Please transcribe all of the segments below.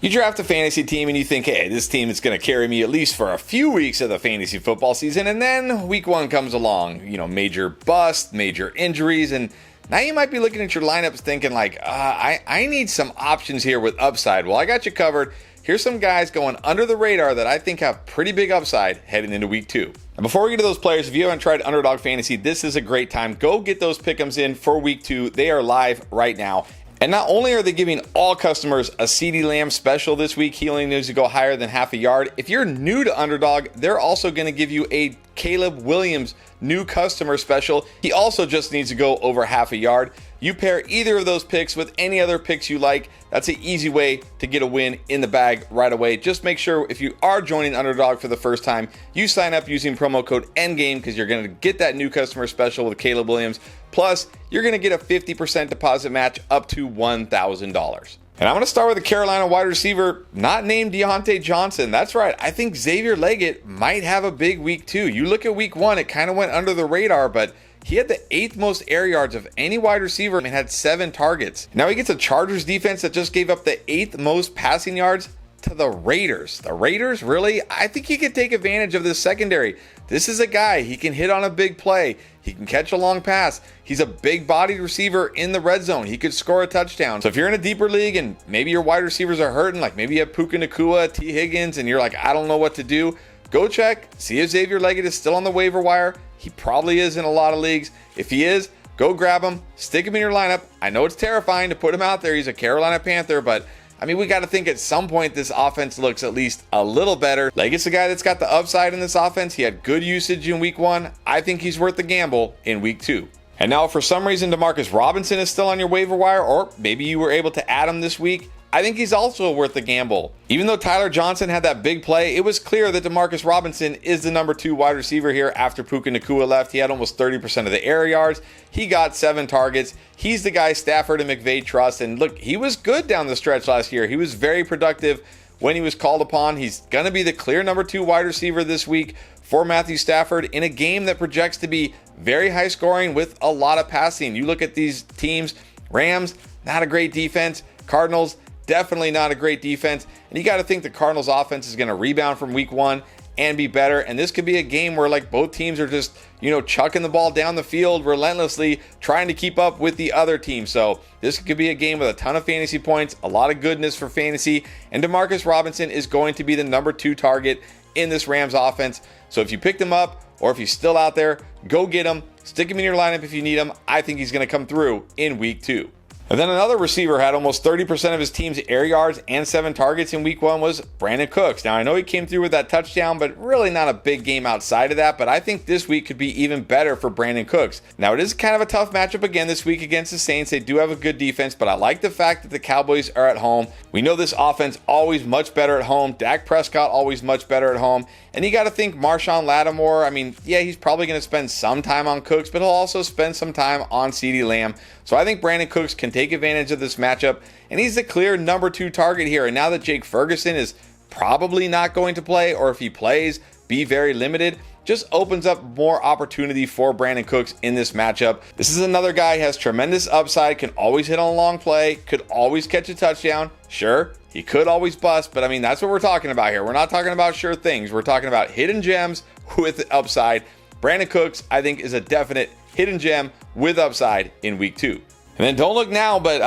You draft a fantasy team and you think, hey, this team is going to carry me at least for a few weeks of the fantasy football season. And then week one comes along, major bust, major injuries. And now you might be looking at your lineups thinking like, I need some options here with upside. Well, I got you covered. Here's some guys going under the radar that I think have pretty big upside heading into week two. And before we get to those players, if you haven't tried Underdog Fantasy, this is a great time. Go get those pick'ems in for week two. They are live right now. And not only are they giving all customers a CeeDee Lamb special this week, he only needs to go higher than half a yard. If you're new to Underdog, they're also going to give you a Caleb Williams new customer special. He also just needs to go over half a yard. You pair either of those picks with any other picks you like. That's an easy way to get a win in the bag right away. Just make sure if you are joining Underdog for the first time, you sign up using promo code ENDGAME because you're going to get that new customer special with Caleb Williams. Plus, you're going to get a 50% deposit match up to $1,000. And I'm going to start with a Carolina wide receiver not named Deontay Johnson. That's right. I think Xavier Legette might have a big week two. You look at week one, it kind of went under the radar, but he had the 8th most air yards of any wide receiver and had 7 targets. Now he gets a Chargers defense that just gave up the 8th most passing yards to the Raiders. The Raiders, really? I think he could take advantage of this secondary. This is a guy, he can hit on a big play. He can catch a long pass. He's a big-bodied receiver in the red zone. He could score a touchdown. So if you're in a deeper league and maybe your wide receivers are hurting, like maybe you have Puka Nacua, T. Higgins, and you're like, I don't know what to do, go check, see if Xavier Legette is still on the waiver wire. He probably is in a lot of leagues. If he is, go grab him, stick him in your lineup. I know it's terrifying to put him out there. He's a Carolina Panther, but I mean, we got to think at some point this offense looks at least a little better. Legette's a guy that's got the upside in this offense. He had good usage in week one. I think he's worth the gamble in week two. And now, if for some reason Demarcus Robinson is still on your waiver wire, or maybe you were able to add him this week, I think he's also worth the gamble. Even though Tyler Johnson had that big play, it was clear that Demarcus Robinson is the number 2 wide receiver here after Puka Nacua left. He had almost 30% of the air yards. He got 7 targets. He's the guy Stafford and McVay trust. And look, he was good down the stretch last year. He was very productive when he was called upon. He's going to be the clear number 2 wide receiver this week for Matthew Stafford in a game that projects to be very high scoring with a lot of passing. You look at these teams, Rams, not a great defense. Cardinals, definitely not a great defense. And you got to think the Cardinals offense is going to rebound from week one and be better. And this could be a game where like both teams are just, chucking the ball down the field relentlessly, trying to keep up with the other team. So this could be a game with a ton of fantasy points, a lot of goodness for fantasy. And Demarcus Robinson is going to be the number 2 target in this Rams offense. So if you picked him up or if he's still out there, go get him. Stick him in your lineup if you need him. I think he's going to come through in week 2. And then another receiver had almost 30% of his team's air yards and 7 targets in week 1 was Brandin Cooks. Now, I know he came through with that touchdown, but really not a big game outside of that. But I think this week could be even better for Brandin Cooks. Now, it is kind of a tough matchup again this week against the Saints. They do have a good defense, but I like the fact that the Cowboys are at home. We know this offense always much better at home. Dak Prescott always much better at home. And you got to think Marshawn Lattimore, he's probably going to spend some time on Cooks, but he'll also spend some time on CeeDee Lamb. So I think Brandin Cooks can take advantage of this matchup, and he's the clear number 2 target here. And now that Jake Ferguson is probably not going to play, or if he plays, be very limited, just opens up more opportunity for Brandin Cooks in this matchup. This is another guy who has tremendous upside, can always hit on a long play, could always catch a touchdown. Sure, he could always bust, but that's what we're talking about here. We're not talking about sure things. We're talking about hidden gems with upside. Brandin Cooks, I think, is a definite hidden gem with upside in week 2. And then don't look now, but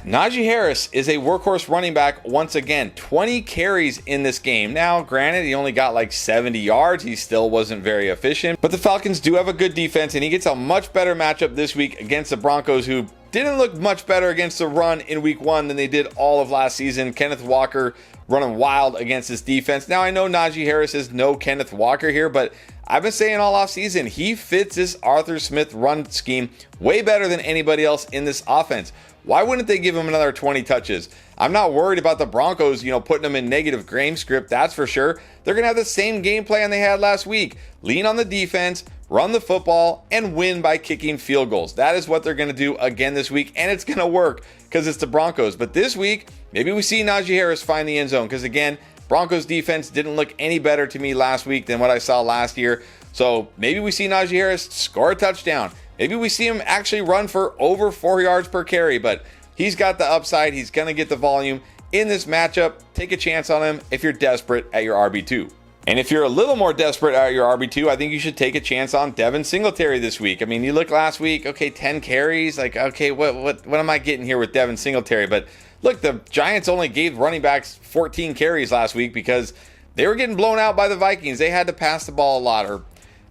Najee Harris is a workhorse running back once again. 20 carries in this game. Now, granted, he only got like 70 yards. He still wasn't very efficient. But the Falcons do have a good defense, and he gets a much better matchup this week against the Broncos, who didn't look much better against the run in week 1 than they did all of last season. Kenneth Walker running wild against this defense. Now, I know Najee Harris is no Kenneth Walker here, but I've been saying all offseason, he fits this Arthur Smith run scheme way better than anybody else in this offense. Why wouldn't they give him another 20 touches? I'm not worried about the Broncos, putting them in negative game script, that's for sure. They're going to have the same game plan they had last week. Lean on the defense, run the football, and win by kicking field goals. That is what they're going to do again this week, and it's going to work because it's the Broncos. But this week, maybe we see Najee Harris find the end zone because, again, Broncos defense didn't look any better to me last week than what I saw last year. So maybe we see Najee Harris score a touchdown. Maybe we see him actually run for over 4 yards per carry, but he's got the upside. He's going to get the volume, in this matchup, take a chance on him if you're desperate at your RB2. And if you're a little more desperate at your RB2, I think you should take a chance on Devin Singletary this week. I mean, you look last week, okay, 10 carries. Like, okay, what am I getting here with Devin Singletary? But look, the Giants only gave running backs 14 carries last week because they were getting blown out by the Vikings. They had to pass the ball a lot, or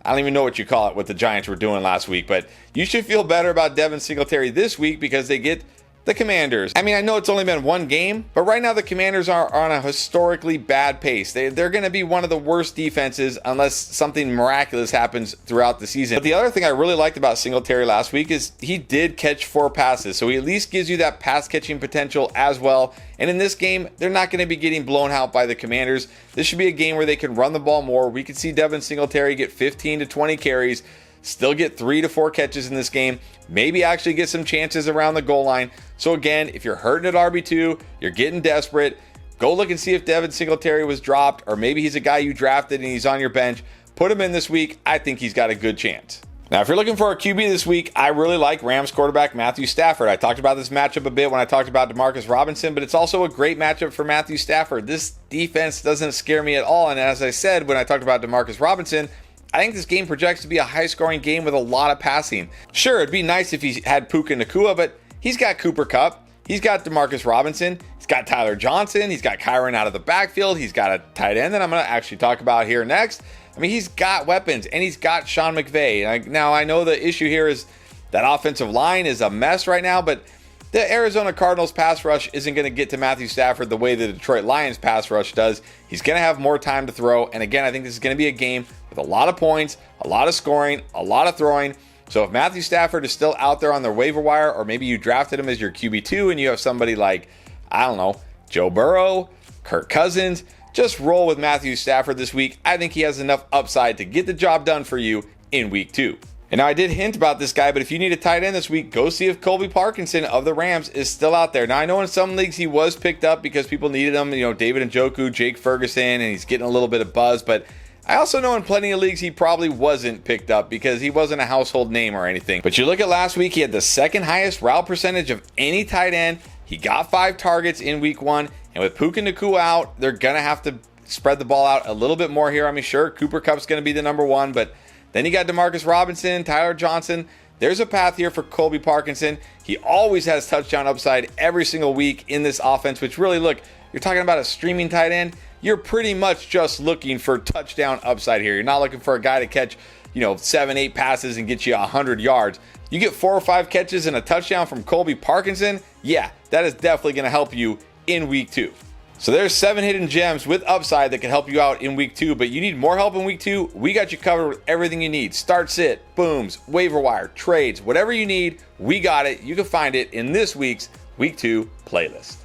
I don't even know what you call it, what the Giants were doing last week. But you should feel better about Devin Singletary this week because they get the Commanders. I mean, I know it's only been one game, but right now the Commanders are on a historically bad pace. They're going to be one of the worst defenses unless something miraculous happens throughout the season. But the other thing I really liked about Singletary last week is he did catch 4 passes, so he at least gives you that pass catching potential as well. And in this game, they're not going to be getting blown out by the Commanders. This should be a game where they can run the ball more. We could see Devin Singletary get 15 to 20 carries, still get 3 to 4 catches in this game, maybe actually get some chances around the goal line. So again, if you're hurting at RB2, you're getting desperate, go look and see if Devin Singletary was dropped, or maybe he's a guy you drafted and he's on your bench. Put him in this week. I think he's got a good chance. Now, if you're looking for a QB this week, I really like Rams quarterback Matthew Stafford. I talked about this matchup a bit when I talked about Demarcus Robinson, but it's also a great matchup for Matthew Stafford. This defense doesn't scare me at all, and as I said when I talked about Demarcus Robinson, I think this game projects to be a high-scoring game with a lot of passing. Sure, it'd be nice if he had Puka Nacua, but he's got Cooper Kupp, he's got Demarcus Robinson, he's got Tyler Johnson, he's got Kyron out of the backfield, he's got a tight end that I'm going to actually talk about here next. I mean, he's got weapons, and he's got Sean McVay. Now, I know the issue here is that offensive line is a mess right now, but the Arizona Cardinals pass rush isn't going to get to Matthew Stafford the way the Detroit Lions pass rush does. He's going to have more time to throw. And again, I think this is going to be a game with a lot of points, a lot of scoring, a lot of throwing. So if Matthew Stafford is still out there on the waiver wire, or maybe you drafted him as your QB2 and you have somebody like, I don't know, Joe Burrow, Kirk Cousins, just roll with Matthew Stafford this week. I think he has enough upside to get the job done for you in week 2. And now I did hint about this guy, but if you need a tight end this week, go see if Colby Parkinson of the Rams is still out there. Now I know in some leagues he was picked up because people needed him, David Njoku, Jake Ferguson, and he's getting a little bit of buzz, but I also know in plenty of leagues he probably wasn't picked up because he wasn't a household name or anything. But you look at last week, he had the second highest route percentage of any tight end. He got 5 targets in week 1, and with Puka Nacua out, they're going to have to spread the ball out a little bit more here. I mean, sure, Cooper Kupp's going to be the number 1, but then you got Demarcus Robinson, Tyler Johnson. There's a path here for Colby Parkinson. He always has touchdown upside every single week in this offense, which really, look, you're talking about a streaming tight end. You're pretty much just looking for touchdown upside here. You're not looking for a guy to catch, 7, 8 passes and get you 100 yards. You get 4 or 5 catches and a touchdown from Colby Parkinson. Yeah, that is definitely going to help you in week 2. So there's 7 hidden gems with upside that can help you out in week 2, but you need more help in week 2. We got you covered with everything you need. Start, sit, booms, waiver wire, trades, whatever you need, we got it. You can find it in this week's week 2 playlist.